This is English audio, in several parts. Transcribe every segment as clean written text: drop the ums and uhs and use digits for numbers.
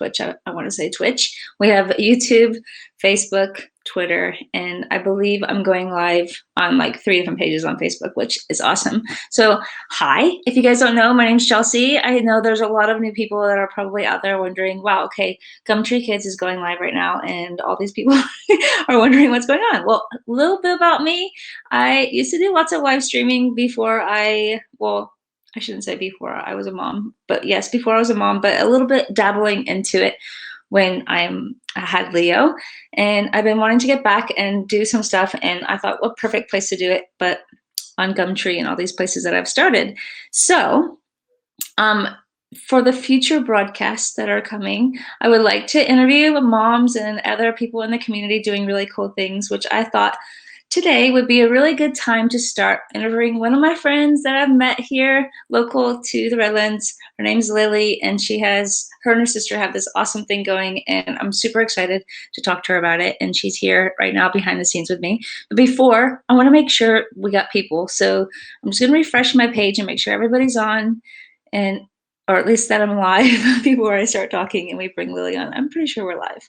which I want to say Twitch. We have YouTube, Facebook, Twitter, and I believe I'm going live on like 3 different pages on Facebook, which is awesome. So hi, if you guys don't know, my name's Chelsea. I know there's a lot of new people that are probably out there wondering, wow, okay, Gumtree Kids is going live right now, and all these people are wondering what's going on. Well, a little bit about me. I used to do lots of live streaming before I shouldn't say before I was a mom, but yes, before I was a mom, but a little bit dabbling into it when I had Leo, and I've been wanting to get back and do some stuff, and I thought, what perfect place to do it, but on Gumtree and all these places that I've started. So for the future broadcasts that are coming, I would like to interview moms and other people in the community doing really cool things, which I thought today would be a really good time to start interviewing one of my friends that I've met here local to the Redlands. Her name's Lily, and her and her sister have this awesome thing going, and I'm super excited to talk to her about it. And she's here right now behind the scenes with me. But before, I want to make sure we got people. So I'm just going to refresh my page and make sure everybody's on, or at least that I'm live before I start talking and we bring Lily on. I'm pretty sure we're live.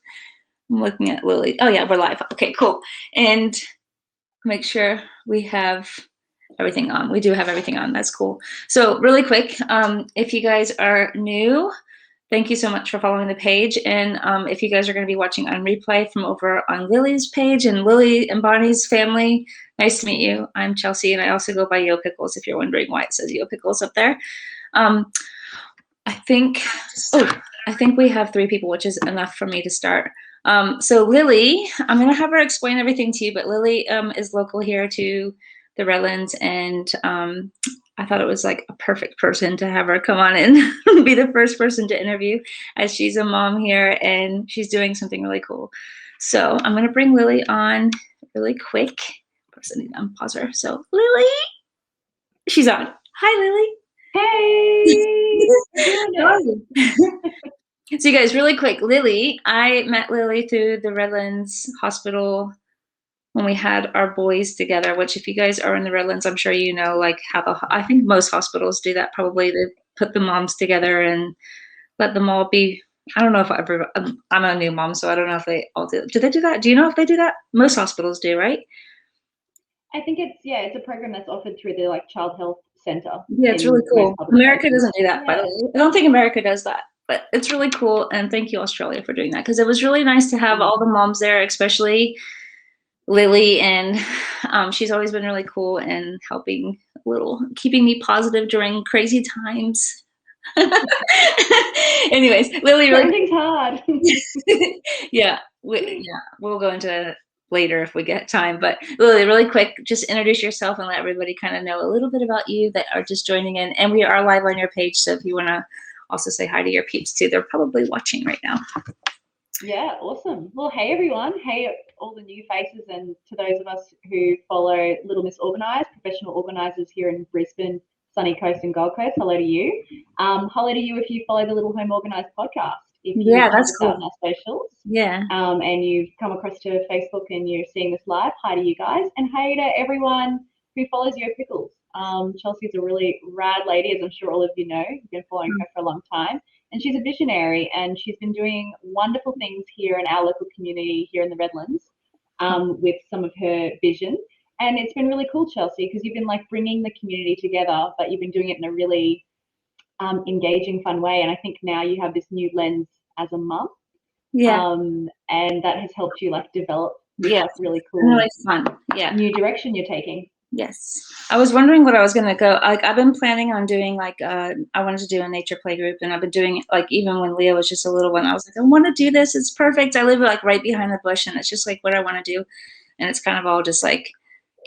I'm looking at Lily. Oh yeah, we're live. Okay, cool. And make sure we have everything on. We do have everything on. That's cool. So really quick, if you guys are new, thank you so much for following the page. And if you guys are going to be watching on replay from over on Lily's page and Lily and Bonnie's family, nice to meet you. I'm Chelsea, and I also go by Yo Pickles if you're wondering why it says Yo Pickles up there. I think we have 3 people, which is enough for me to start. So Lily, I'm going to have her explain everything to you, but Lily is local here to the Redlands, and I thought it was like a perfect person to have her come on and be the first person to interview, as she's a mom here and she's doing something really cool. So I'm going to bring Lily on really quick. Of course, I need to unpause her. So Lily, she's on. Hi, Lily. Hey! So you guys, really quick, Lily, I met Lily through the Redlands Hospital when we had our boys together, which if you guys are in the Redlands, I'm sure you know, like how I think most hospitals do that probably. They put the moms together and let them all be, I don't know if I'm a new mom, so I don't know if they all do. Do they do that? Do you know if they do that? Most hospitals do, right? I think it's a program that's offered through the Child Health Center. Yeah, it's really cool. America doesn't do that, by the way. I don't think America does that. But it's really cool, and thank you, Australia, for doing that, because it was really nice to have all the moms there, especially Lily, and she's always been really cool and helping keeping me positive during crazy times. Anyways, Lily, everything's hard. We'll go into it later if we get time, but Lily, really quick, just introduce yourself and let everybody kind of know a little bit about you that are just joining in, and we are live on your page, so if you want to also say hi to your peeps too. They're probably watching right now. Yeah, awesome. Well, hey everyone. Hey all the new faces, and to those of us who follow Little Miss Organised, professional organisers here in Brisbane, Sunny Coast and Gold Coast. Hello to you. Hello to you if you follow the Little Home Organised podcast. That's cool. On our socials. Yeah. And you've come across to Facebook and you're seeing this live. Hi to you guys. And hey to everyone who follows Yo Pickles. Chelsea's a really rad lady, as I'm sure all of you know. You've been following her for a long time, and she's a visionary, and she's been doing wonderful things here in our local community here in the Redlands with some of her vision. And it's been really cool, Chelsea, because you've been bringing the community together, but you've been doing it in a really engaging, fun way. And I think now you have this new lens as a mum. Yeah. And that has helped you develop really cool, really fun. Yeah. New direction you're taking. Yes. I was wondering what I was going to go. I've been planning on doing I wanted to do a nature play group, and I've been doing it even when Leo was just a little one. I was like, I want to do this. It's perfect. I live right behind the bush, and it's just what I want to do. And it's kind of all just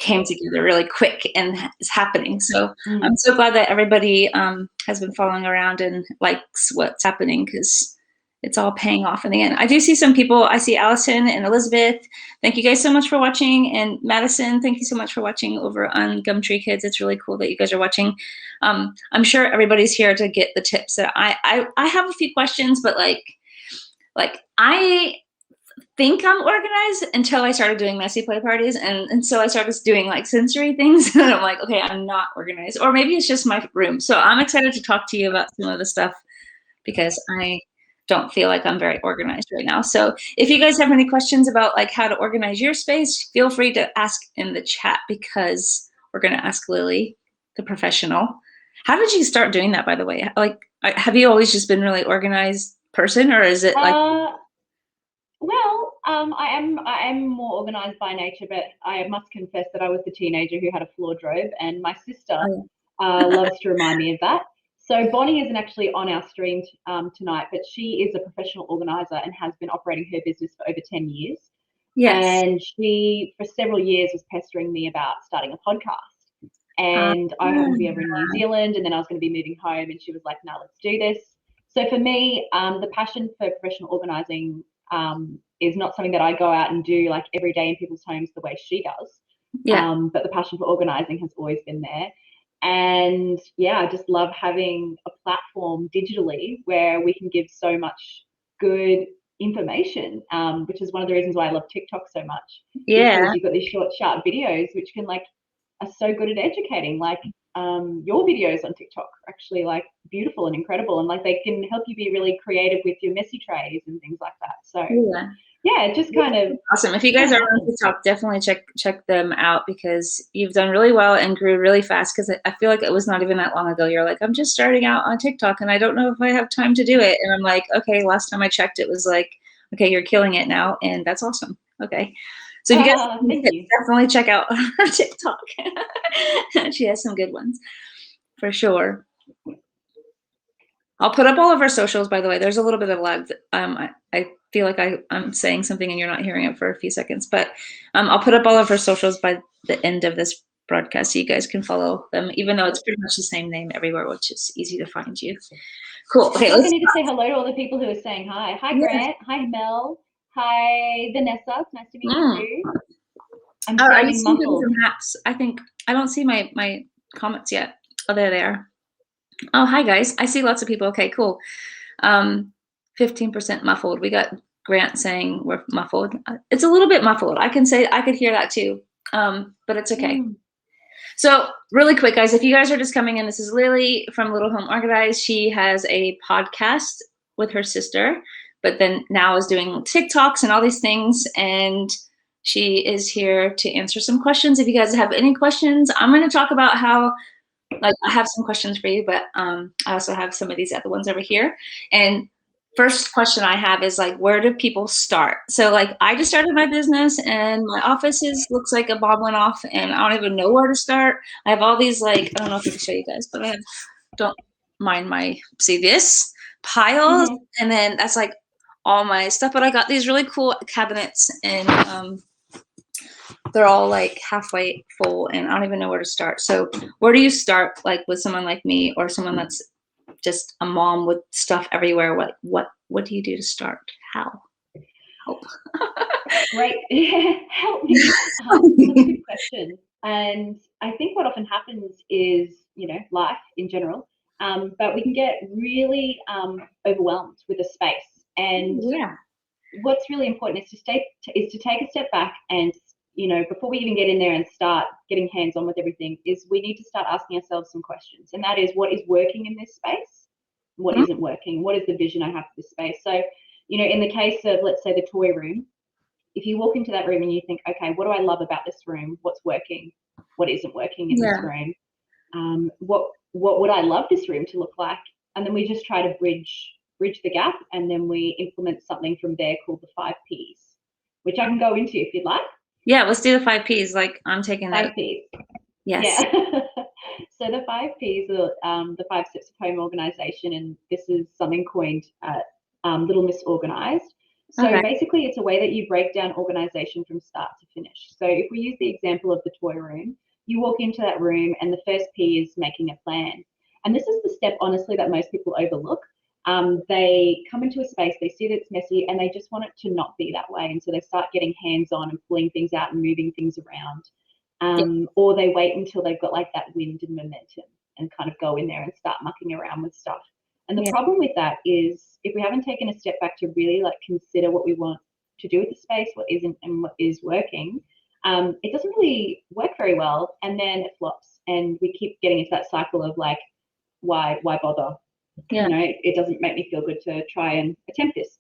came together really quick, and it's happening. So I'm so glad that everybody has been following around and likes what's happening, because it's all paying off in the end. I do see some people. I see Allison and Elizabeth. Thank you guys so much for watching. And Madison, thank you so much for watching over on Gumtree Kids. It's really cool that you guys are watching. I'm sure everybody's here to get the tips. That I have a few questions, but I think I'm organized until I started doing messy play parties, and so I started doing sensory things, and I'm like, okay, I'm not organized, or maybe it's just my room. So I'm excited to talk to you about some of the stuff, because don't feel like I'm very organized right now. So if you guys have any questions about like how to organize your space, feel free to ask in the chat because we're going to ask Lily, the professional. How did you start doing that, by the way? Like, have you always just been really organized person, or is it like? Well, I am more organized by nature, but I must confess that I was the teenager who had a wardrobe, and my sister Oh, loves to remind me of that. So Bonnie isn't actually on our stream tonight, but she is a professional organizer and has been operating her business for over 10 years. yes. And she, for several years, was pestering me about starting a podcast. And I happened to be over in New Zealand, and then I was going to be moving home, and she was like, "No, let's do this." So for me, the passion for professional organizing is not something that I go out and do like every day in people's homes the way she does. Yeah. But the passion for organizing has always been there. And yeah, I just love having a platform digitally where we can give so much good information, which is one of the reasons why I love TikTok so much, Yeah. because you've got these short, sharp videos which can like are so good at educating. Like your videos on TikTok are actually like beautiful and incredible, and like they can help you be really creative with your messy trays and things like that. So yeah, it just kind of awesome. If you guys are on TikTok, definitely check them out because you've done really well and grew really fast. Because I feel like it was not even that long ago. You're like, I'm just starting out on TikTok and I don't know if I have time to do it. And I'm like, okay, last time I checked, it was like, okay, you're killing it now, and that's awesome. Okay, so if you guys definitely check out her TikTok. She has some good ones for sure. I'll put up all of our socials, by the way. There's a little bit of lag. I feel like I'm saying something and you're not hearing it for a few seconds, but I'll put up all of our socials by the end of this broadcast so you guys can follow them, even though it's pretty much the same name everywhere, which is easy to find you. Cool. Okay, I need to say hello to all the people who are saying hi. Hi, Grant. Hi, Mel. Hi, Vanessa. It's nice to meet you too. I'm sounding muffled. Maps. I think I don't see my comments yet. Oh, there they are. Oh, hi guys. I see lots of people. Okay, cool. 15% muffled. We got Grant saying we're muffled. It's a little bit muffled. I could hear that too. But it's okay. So really quick, guys, if you guys are just coming in, this is Lily from Little Home Organized. She has a podcast with her sister, but then now is doing TikToks and all these things. And she is here to answer some questions. If you guys have any questions, I'm going to talk about how, like, I have some questions for you, but I also have some of these other ones over here. And first question I have is like, where do people start? So like, I just started my business and my office looks like a bomb went off and I don't even know where to start. I have all these like, I don't know if I can show you guys, but I have, don't mind my, see this piles. And then that's like all my stuff, but I got these really cool cabinets and they're all like halfway full and I don't even know where to start. So where do you start like with someone like me or someone that's just a mom with stuff everywhere? What do you do to start? How? Help. Right. Help me. That's a good question. And I think what often happens is, you know, life in general, but we can get really overwhelmed with a space. And what's really important is to take a step back and, you know, before we even get in there and start getting hands-on with everything, is we need to start asking ourselves some questions. And that is, what is working in this space? What isn't working? What is the vision I have for this space? So, you know, in the case of, let's say, the toy room, if you walk into that room and you think, okay, what do I love about this room? What's working? What isn't working in this room? What would I love this room to look like? And then we just try to bridge the gap, and then we implement something from there called the 5 Ps, which I can go into if you'd like. Yeah, let's do the 5 Ps. Like, I'm taking 5 Ps. Yes. Yeah. So the 5 Ps are the 5 steps of home organization, and this is something coined Little Miss Organized. So basically, it's a way that you break down organization from start to finish. So if we use the example of the toy room, you walk into that room and the first P is making a plan. And this is the step, honestly, that most people overlook. They come into a space, they see that it's messy, and they just want it to not be that way. And so they start getting hands-on and pulling things out and moving things around. Or they wait until they've got like that wind and momentum and kind of go in there and start mucking around with stuff. And the problem with that is, if we haven't taken a step back to really like consider what we want to do with the space, what isn't and what is working, it doesn't really work very well, and then it flops and we keep getting into that cycle of like, why bother? Yeah. You know, it doesn't make me feel good to try and attempt this.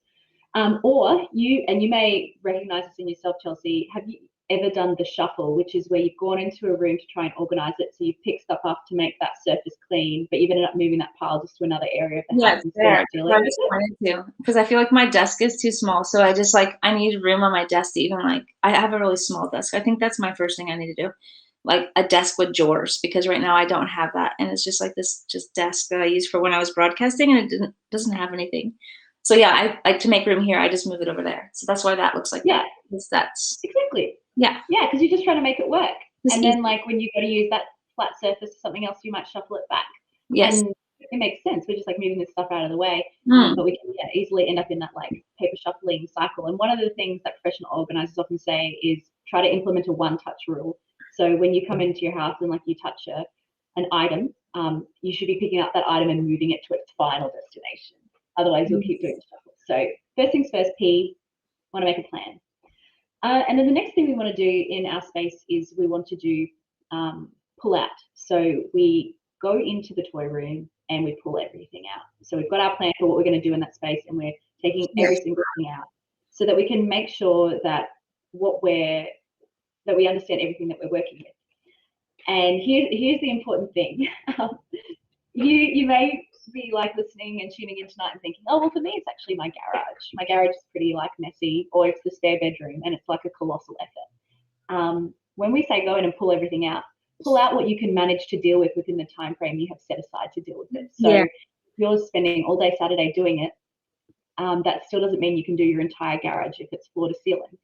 Or you may recognize this in yourself, Chelsea. Have you ever done the shuffle, which is where you've gone into a room to try and organize it? So you've picked stuff up to make that surface clean, but you've ended up moving that pile just to another area of the Yeah, house it's and still fair. not dealing I with just it. wanted to, because I feel like my desk is too small. So I just like, I need room on my desk to even like, I have a really small desk. I think that's my first thing I need to do. Like a desk with drawers, because right now I don't have that. And it's just like this just desk that I used for when I was broadcasting, and it doesn't have anything. So yeah, I like to make room here. I just move it over there. So that's why that looks like Yeah, that. Because that's, exactly. yeah, Yeah, because you're just trying to make it work. just And easy. then like when you got to use that flat surface or something else, you might shuffle it back. Yes. And it makes sense. We're just like moving this stuff out of the way. Mm. But we can easily end up in that like paper shuffling cycle. And one of the things that professional organizers often say is try to implement a one-touch rule. So when you come into your house and like you touch an item, you should be picking up that item and moving it to its final destination. Otherwise, you'll keep doing the shuffle. So first things first, P, want to make a plan. And then the next thing we want to do in our space is we want to do pull out. So we go into the toy room and we pull everything out. So we've got our plan for what we're going to do in that space, and we're taking every single thing out so that we can make sure that we understand everything that we're working with. And here's the important thing. You may be like listening and tuning in tonight and thinking, oh, well, for me, it's actually my garage. My garage is pretty like messy, or it's the spare bedroom and it's like a colossal effort. When we say go in and pull everything out, pull out what you can manage to deal with within the time frame you have set aside to deal with it. So if you're spending all day Saturday doing it, that still doesn't mean you can do your entire garage if it's floor to ceiling.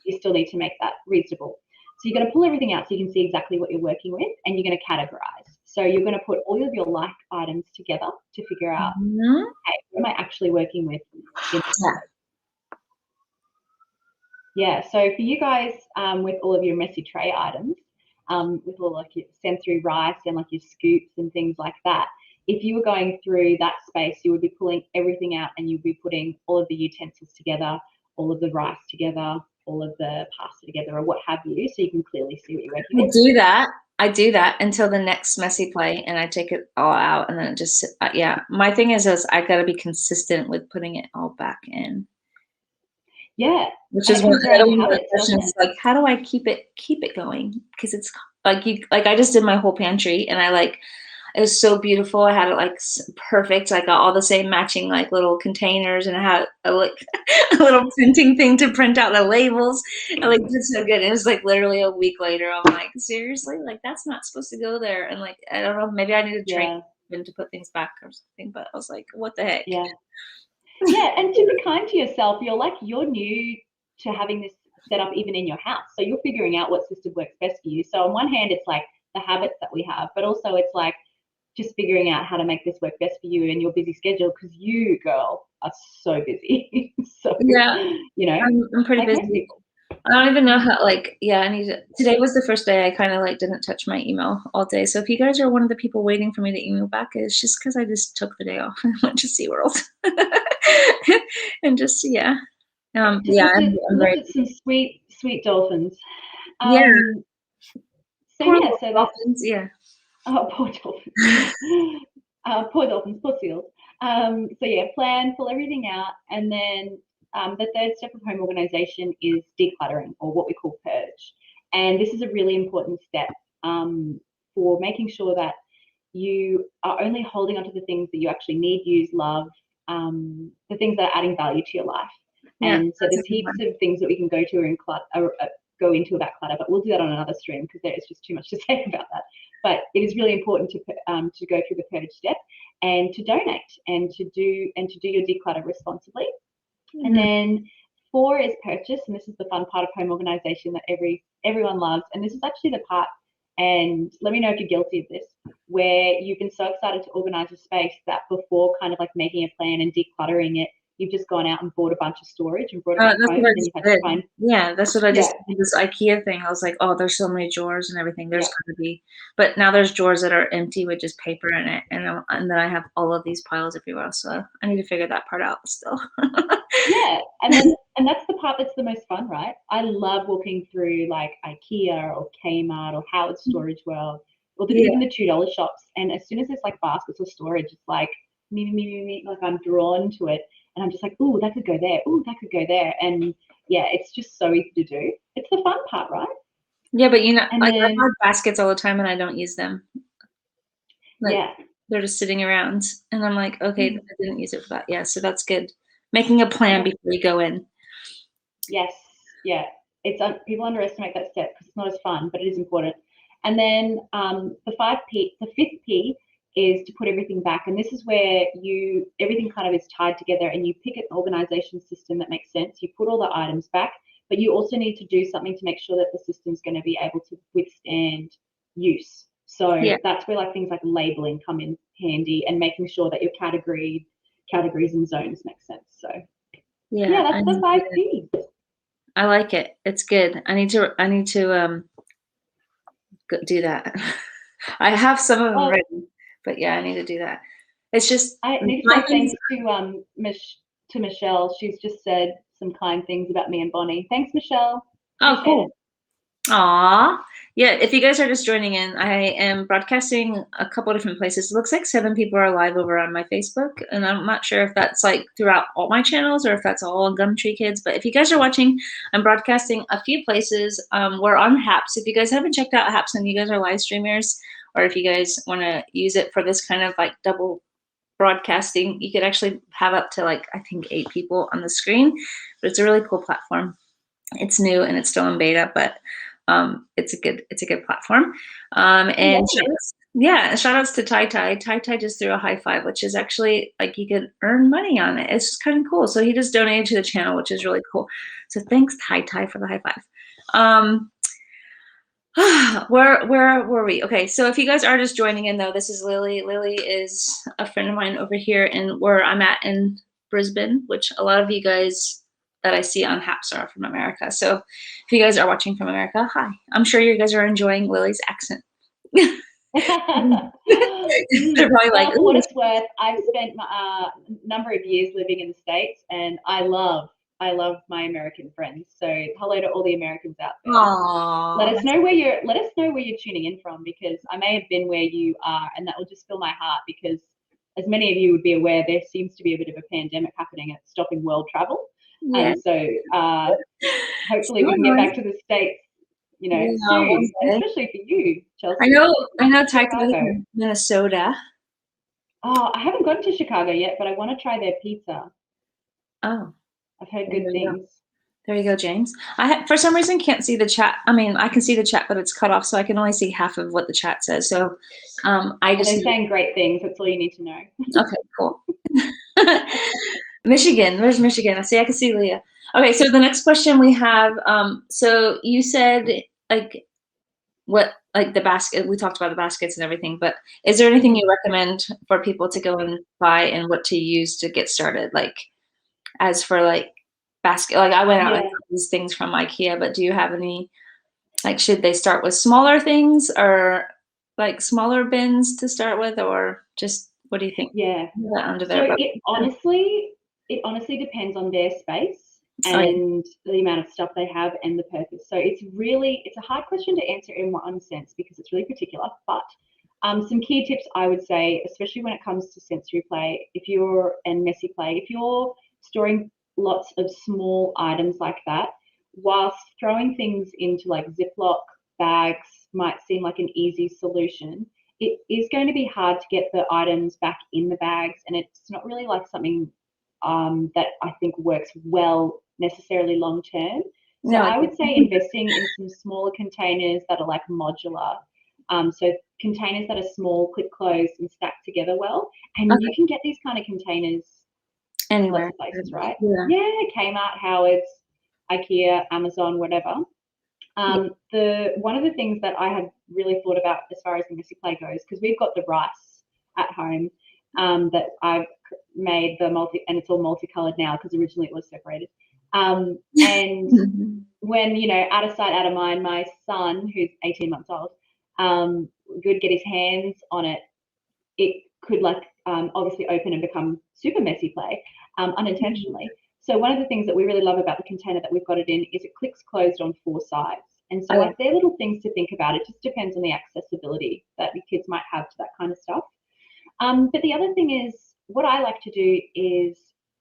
You still need to make that reasonable. So you're going to pull everything out so you can see exactly what you're working with, and you're going to categorize. So you're going to put all of your like items together to figure out, hey, what am I actually working with in this space? Yeah, so for you guys, with all of your messy tray items, with all like your sensory rice and like your scoops and things like that, if you were going through that space, you would be pulling everything out and you'd be putting all of the utensils together, all of the rice together, all of the pasta together, or what have you, so you can clearly see what you're working with. I do that until the next messy play, and I take it all out, and then it just yeah. My thing is I got to be consistent with putting it all back in. Yeah, which is one of habits, the questions. Like, how do I keep it going? Because it's like I just did my whole pantry, and it was so beautiful. I had it like perfect. I got all the same matching like little containers, and I had a little printing thing to print out the labels. And like it's so good. It was like literally a week later. I'm like, seriously, like that's not supposed to go there. And like I don't know, maybe I need to train them to put things back or something. But I was like, what the heck? Yeah. Yeah, and to be kind to yourself, you're new to having this set up even in your house. So you're figuring out what system works best for you. So on one hand, it's like the habits that we have, but also it's like just figuring out how to make this work best for you in your busy schedule, because you, girl, are so busy. So yeah, I'm pretty like busy. I don't even know how, like, yeah, today was the first day I kind of like didn't touch my email all day. So if you guys are one of the people waiting for me to email back, it's just because I just took the day off and went to SeaWorld. And just, yeah. Just looked at some sweet dolphins. Yeah. So yeah, so dolphins, yeah. Oh, poor dolphins. Poor dolphins, poor seals. So yeah, plan, pull everything out, and then the third step of home organization is decluttering, or what we call purge. And this is a really important step for making sure that you are only holding onto the things that you actually need, use, love, the things that are adding value to your life. Yeah, and so there's heaps of things that we can go into about clutter, but we'll do that on another stream because there is just too much to say about that. But it is really important to go through the purge step and to donate and to do your declutter responsibly. And then 4 is purchase, and this is the fun part of home organization that everyone loves. And this is actually the part, and let me know if you're guilty of this, where you've been so excited to organize a space that before kind of like making a plan and decluttering it, you've just gone out and bought a bunch of storage and brought it back home, and then you've had to find. Yeah, that's what I just did, this IKEA thing. I was like, oh, there's so many drawers and everything. There's gonna be, but now there's drawers that are empty with just paper in it, and then I have all of these piles everywhere. So I need to figure that part out still. Yeah, and that's the part that's the most fun, right? I love walking through like IKEA or Kmart or Howard Storage World, or Yeah. even the $2 shops. And as soon as there's like baskets or storage, it's like me, like I'm drawn to it. And I'm just like, oh, that could go there. Oh, that could go there. And yeah, it's just so easy to do. It's the fun part, right? Yeah, but you know, And like I then, have baskets all the time and I don't use them. Like yeah. they're just sitting around and I'm like, okay, Mm. I didn't use it for that. Yeah, so that's good. Making a plan Yeah. before you go in. Yes. Yeah. It's people underestimate that step because it's not as fun, but it is important. And then the fifth P is to put everything back. And this is where everything kind of is tied together and you pick an organization system that makes sense. You put all the items back, but you also need to do something to make sure that the system's going to be able to withstand use. So Yeah. that's where like things like labeling come in handy and making sure that your categories and zones make sense. So yeah, Yeah, that's the 5 Ps. I like it. It's good. I need to do that. I have some of them Well, written, but yeah, I need to do that. It's just I need to say thanks to Michelle. She's just said some kind things about me and Bonnie. Thanks, Michelle. oh, Appreciate it. cool. Aw. Yeah, if you guys are just joining in, I am broadcasting a couple different places. It looks like 7 people are live over on my Facebook, and I'm not sure if that's like throughout all my channels or if that's all on Gumtree Kids. But if you guys are watching, I'm broadcasting a few places. We're on Haps. If you guys haven't checked out Haps and you guys are live streamers, or if you guys want to use it for this kind of like double broadcasting, you could actually have up to like I think 8 people on the screen. But it's a really cool platform. It's new and it's still in beta, but it's a good platform. And shout outs to Tai Tai. Tai Tai just threw a high five, which is actually like you could earn money on it. It's kind of cool. So he just donated to the channel, which is really cool. So thanks Tai Tai for the high five. Where were we? Okay, so if you guys are just joining in though, this is Lily. Lily is a friend of mine over here in where I'm at in Brisbane, which a lot of you guys that I see on Haps are from America. So if you guys are watching from America, hi. I'm sure you guys are enjoying Lily's accent. They're probably Well, like, for what ooh. it's worth, I've spent a number of years living in the States, and I love my American friends. So hello to all the Americans out there. Aww. Let us know where you're tuning in from, because I may have been where you are, and that will just fill my heart, because as many of you would be aware, there seems to be a bit of a pandemic happening and it's stopping world travel. Yeah. And so hopefully we can get back to the States, soon, and especially for you, Chelsea. I know Tai Tai in Minnesota. Oh, I haven't gone to Chicago yet, but I want to try their pizza. Oh, I've heard good things. There you go, James. For some reason can't see the chat. I mean, I can see the chat, but it's cut off, so I can only see half of what the chat says. So they're saying great things. That's all you need to know. Okay, cool. Michigan. Where's Michigan? I can see Leah. Okay, so the next question we have, so you said like the basket, we talked about the baskets and everything, but is there anything you recommend for people to go and buy and what to use to get started? Like as for like basket, like I went out and got these things from IKEA, but do you have any, like, should they start with smaller things or like smaller bins to start with, or just, what do you think? Yeah. Under there, so it honestly depends on their space and the amount of stuff they have and the purpose. So it's a hard question to answer in one sense because it's really particular, but some key tips I would say, especially when it comes to sensory play, and messy play, if you're storing lots of small items like that, whilst throwing things into like Ziploc bags might seem like an easy solution, it is going to be hard to get the items back in the bags, and it's not really like something that I think works well necessarily long term. So I would say investing in some smaller containers that are like modular. So containers that are small, clip closed, and stacked together well. And you can get these kind of containers anywhere. Lots of places, right? Yeah, Kmart, Howard's, IKEA, Amazon, whatever. One of the things that I had really thought about as far as the messy play goes, because we've got the rice at home that I've made and it's all multicolored now because originally it was separated. And when, out of sight, out of mind, my son, who's 18 months old, would get his hands on it, it could obviously open and become super messy play unintentionally. So one of the things that we really love about the container that we've got it in is it clicks closed on 4 sides. And so like they're little things to think about. It just depends on the accessibility that your kids might have to that kind of stuff. But the other thing is, what I like to do is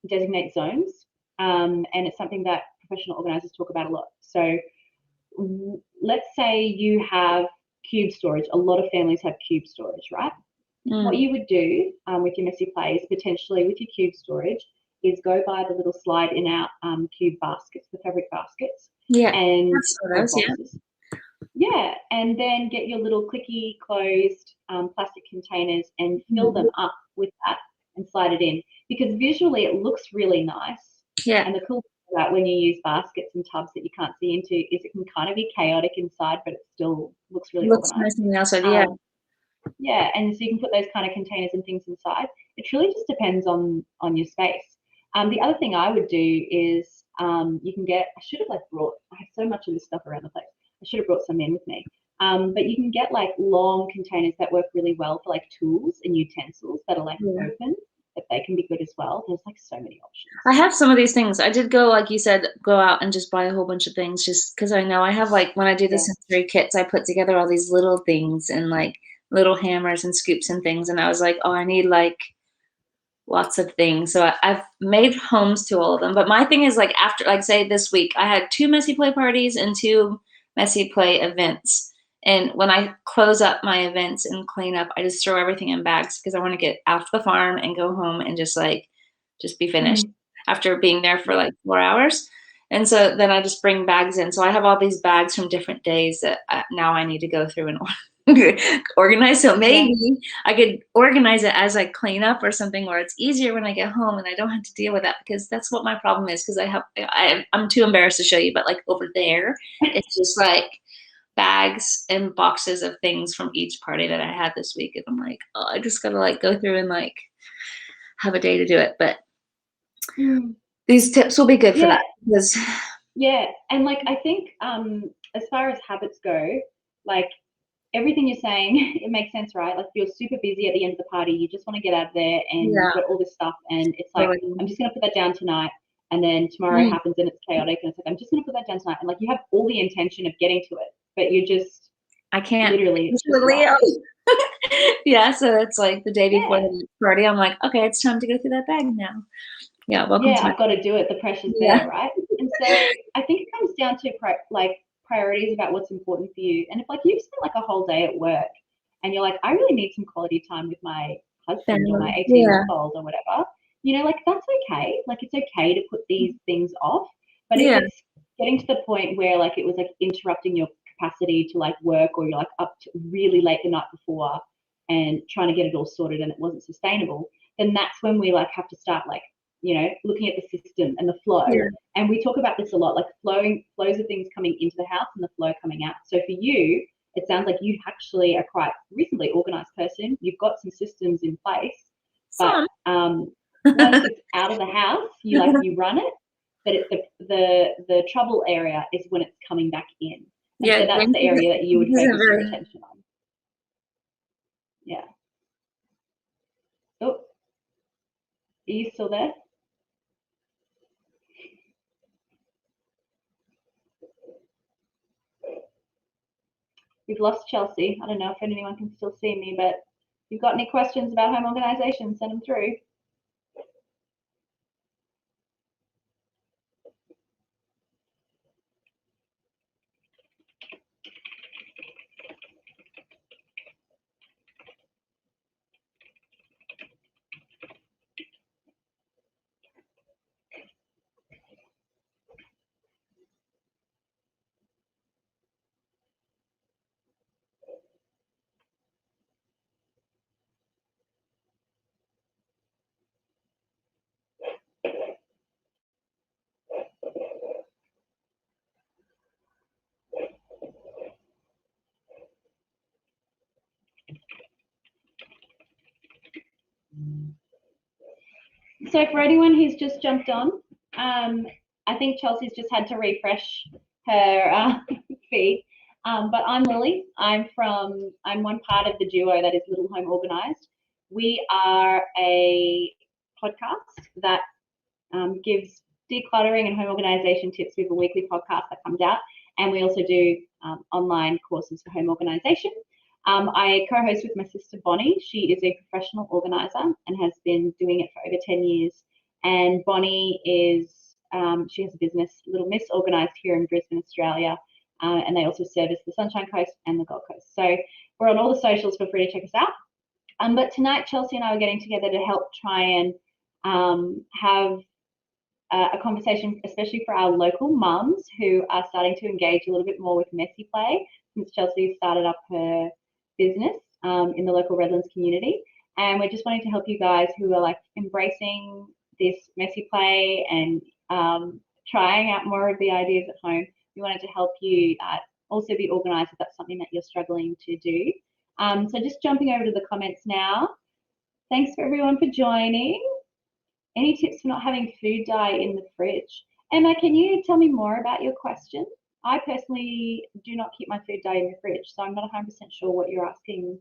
designate zones. And it's something that professional organisers talk about a lot. So let's say you have cube storage. A lot of families have cube storage, right? What you would do with your messy plays, potentially with your cube storage, is go buy the little slide in out cube baskets, the fabric baskets, and boxes. Yeah, and then get your little clicky closed plastic containers and fill them up with that and slide it in, because visually it looks really nice. Yeah. And the cool thing about when you use baskets and tubs that you can't see into is it can kind of be chaotic inside, but it still looks really organized. Nice on the outside, yeah. Yeah, and so you can put those kind of containers and things inside. It really just depends on your space. The other thing I would do is you can get, I should have brought, I have so much of this stuff around the place. I should have brought some in with me. But you can get long containers that work really well for tools and utensils that are open, that they can be good as well. There's so many options. I have some of these things. I did go, like you said, go out and just buy a whole bunch of things just because I know I have when I do the sensory kits, I put together all these little things and little hammers and scoops and things. And I was like, oh, I need lots of things. So I've made homes to all of them. But my thing is after, say this week, I had 2 messy play parties and 2 messy play events. And when I close up my events and clean up, I just throw everything in bags because I want to get out to the farm and go home and just be finished after being there for 4 hours. And so then I just bring bags in. So I have all these bags from different days that now I need to go through and organize. So maybe I could organize it as I clean up or something, where it's easier when I get home and I don't have to deal with that, because that's what my problem is. Because I'm too embarrassed to show you, but over there, it's just bags and boxes of things from each party that I had this week. And I'm like, oh, I just gotta go through and have a day to do it. But these tips will be good for that. Because and I think as far as habits go, everything you're saying, it makes sense, right? You're super busy at the end of the party, you just want to get out of there, and you've got all this stuff, and it's I'm just gonna put that down tonight, and then tomorrow happens and it's chaotic, and it's I'm just gonna put that down tonight, and you have all the intention of getting to it, but you just I can't literally it's just yeah, so it's the day before the party, I'm like, okay, it's time to go through that bag now. Yeah, welcome to I've got to do it. The pressure's there, right? And so I think it comes down to priorities about what's important for you. And if you've spent a whole day at work and you're I really need some quality time with my husband or my 18-month-old or whatever, that's okay. It's okay to put these things off. But if it's getting to the point where it was interrupting your capacity to work, or you're up to really late the night before and trying to get it all sorted and it wasn't sustainable, then that's when we have to start looking at the system and the flow. And we talk about this a lot, flows of things coming into the house and the flow coming out. So for you, it sounds like you actually are quite reasonably organized person. You've got some systems in place, but once it's out of the house, you run it. But it's the trouble area is when it's coming back in. And so that's the area that you would focus your attention on. Yeah. Oh, are you still there? We've lost Chelsea. I don't know if anyone can still see me, but if you've got any questions about home organisation, send them through. So for anyone who's just jumped on, I think Chelsea's just had to refresh her feed. But I'm Lily. I'm one part of the duo that is Little Home Organised. We are a podcast that gives decluttering and home organisation tips. We have a weekly podcast that comes out, And we also do online courses for home organisation. I co-host with my sister Bonnie. She is a professional organiser and has been doing it for over 10 years. And Bonnie is, she has a business, Little Miss Organised, here in Brisbane, Australia. And they also service the Sunshine Coast and the Gold Coast. So we're on all the socials. Feel free to check us out. But tonight, Chelsea and I are getting together to help try and have a conversation, especially for our local mums who are starting to engage a little bit more with messy play since Chelsea started up her business in the local Redlands community. And we're just wanting to help you guys who are like embracing this messy play and trying out more of the ideas at home. We wanted to help you also be organised if that's something that you're struggling to do. So just jumping over to the comments now. Thanks for everyone for joining. Any tips for not having food dye in the fridge? Emma, can you tell me more about your question? I personally do not keep my food dye in the fridge, so I'm not 100% sure what you're asking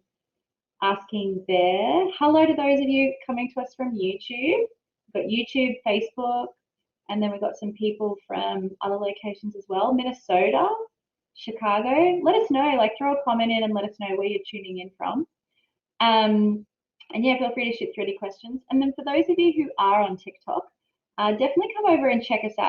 there. Hello to those of you coming to us from YouTube. We've got YouTube, Facebook, and then we've got some people from other locations as well. Minnesota, Chicago. Let us know, like throw a comment in and let us know where you're tuning in from. And yeah, feel free to shoot through any questions. And then for those of you who are on TikTok, definitely come over and check us out.